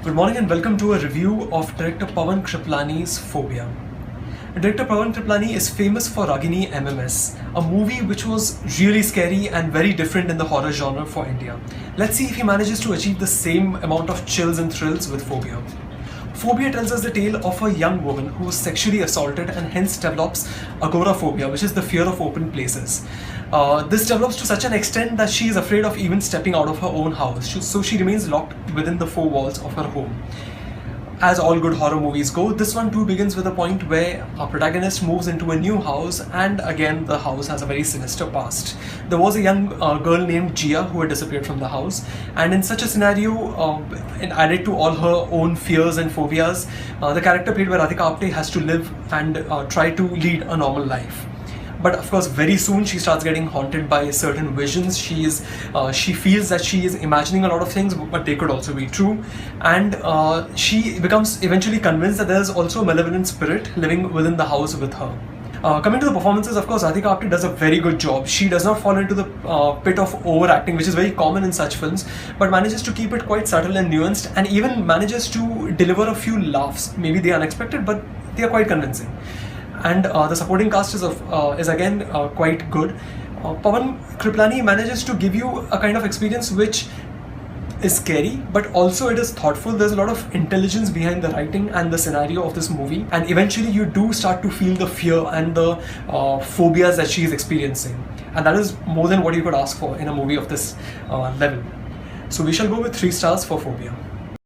Good morning and welcome to a review of director Pawan Kriplani's Phobia. Director Pawan Kriplani is famous for Ragini MMS, a movie which was really scary and very different in the horror genre for India. Let's see if he manages to achieve the same amount of chills and thrills with Phobia. Phobia tells us the tale of a young woman who was sexually assaulted and hence develops agoraphobia, which is the fear of open places. This develops to such an extent that she is afraid of even stepping out of her own house, so she remains locked within the four walls of her home. As all good horror movies go, this one too begins with a point where our protagonist moves into a new house, and again the house has a very sinister past. There was a young girl named Jia who had disappeared from the house, and in such a scenario, added to all her own fears and phobias, the character played by Radhika Apte has to live and try to lead a normal life. But of course, very soon she starts getting haunted by certain visions. She feels that she is imagining a lot of things, but they could also be true. And she becomes eventually convinced that there is also a malevolent spirit living within the house with her. Coming to the performances, of course, Radhika Apte does a very good job. She does not fall into the pit of overacting, which is very common in such films, but manages to keep it quite subtle and nuanced, and even manages to deliver a few laughs. Maybe they are unexpected, but they are quite convincing. And the supporting cast is again quite good. Pawan Kriplani manages to give you a kind of experience which is scary, but also it is thoughtful. There's a lot of intelligence behind the writing and the scenario of this movie, and eventually you do start to feel the fear and the phobias that she is experiencing, and that is more than what you could ask for in a movie of this level. So we shall go with 3 stars for Phobia.